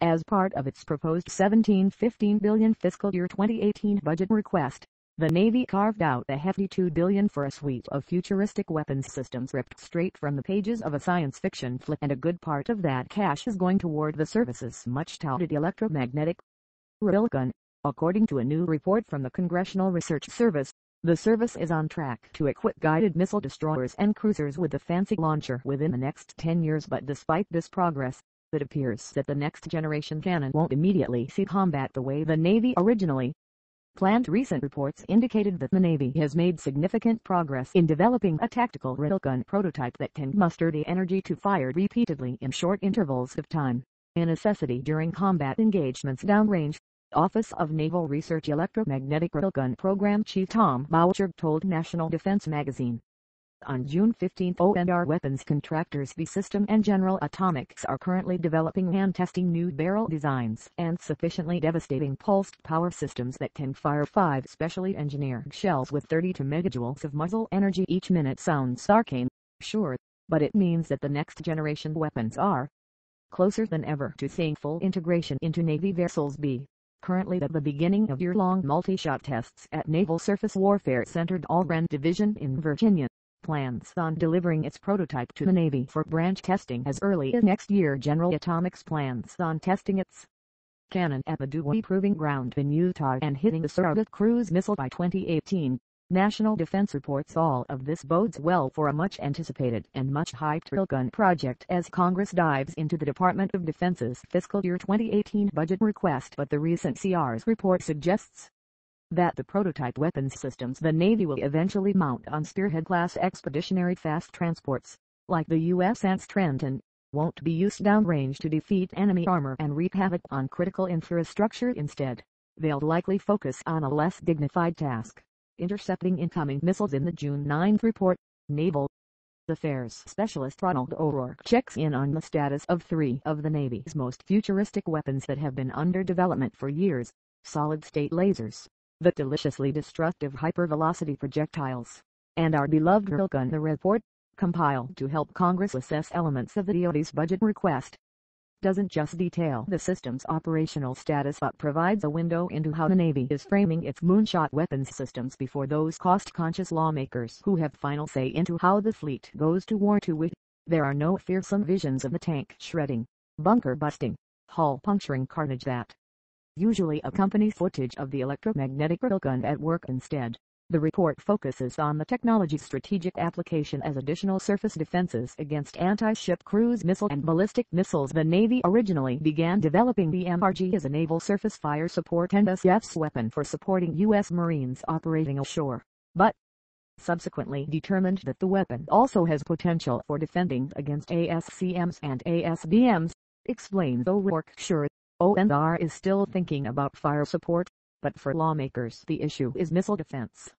As part of its proposed $17-15 billion fiscal year 2018 budget request, the Navy carved out a hefty $2 billion for a suite of futuristic weapons systems ripped straight from the pages of a science fiction flick, and a good part of that cash is going toward the service's much-touted electromagnetic railgun. According to a new report from the Congressional Research Service, the service is on track to equip guided missile destroyers and cruisers with the fancy launcher within the next 10 years. But despite this progress, it appears that the next generation cannon won't immediately see combat the way the Navy originally planned. Recent reports indicated that the Navy has made significant progress in developing a tactical railgun prototype that can muster the energy to fire repeatedly in short intervals of time, a necessity during combat engagements downrange. Office of Naval Research Electromagnetic Railgun Program Chief Tom Boucher told National Defense Magazine on June 15, O&R weapons contractors the system and General Atomics are currently developing and testing new barrel designs and sufficiently devastating pulsed power systems that can fire 5 specially engineered shells with 32 megajoules of muzzle energy each minute. Sounds arcane, sure, but it means that the next generation weapons are closer than ever to seeing full integration into Navy vessels. Currently at the beginning of year-long multi-shot tests at Naval Surface Warfare Center All-Ren Division in Virginia, plans on delivering its prototype to the Navy for branch testing as early as next year. General Atomics plans on testing its cannon at the Dewey Proving Ground in Utah and hitting the surrogate cruise missile by 2018. National Defense reports all of this bodes well for a much-anticipated and much-hyped railgun project as Congress dives into the Department of Defense's fiscal year 2018 budget request. But the recent CR's report suggests that the prototype weapons systems the Navy will eventually mount on Spearhead-class expeditionary fast transports, like the USS Trenton, won't be used downrange to defeat enemy armor and wreak havoc on critical infrastructure. Instead, they'll likely focus on a less dignified task: intercepting incoming missiles. In the June 9 report, Naval Affairs Specialist Ronald O'Rourke checks in on the status of 3 of the Navy's most futuristic weapons that have been under development for years: solid-state lasers, the deliciously destructive hypervelocity projectiles, and our beloved railgun. The report, compiled to help Congress assess elements of the DoD's budget request, doesn't just detail the system's operational status but provides a window into how the Navy is framing its moonshot weapons systems before those cost-conscious lawmakers who have final say into how the fleet goes to war. There are no fearsome visions of the tank shredding, bunker-busting, hull-puncturing carnage that usually accompany footage of the electromagnetic railgun at work. Instead, the report focuses on the technology's strategic application as additional surface defenses against anti-ship cruise missile and ballistic missiles. The Navy originally began developing the MRG as a naval surface fire support and SF's weapon for supporting U.S. Marines operating ashore, but subsequently determined that the weapon also has potential for defending against ASCMs and ASBMs, explains O'Rourke. Sure, O&R is still thinking about fire support, but for lawmakers the issue is missile defense.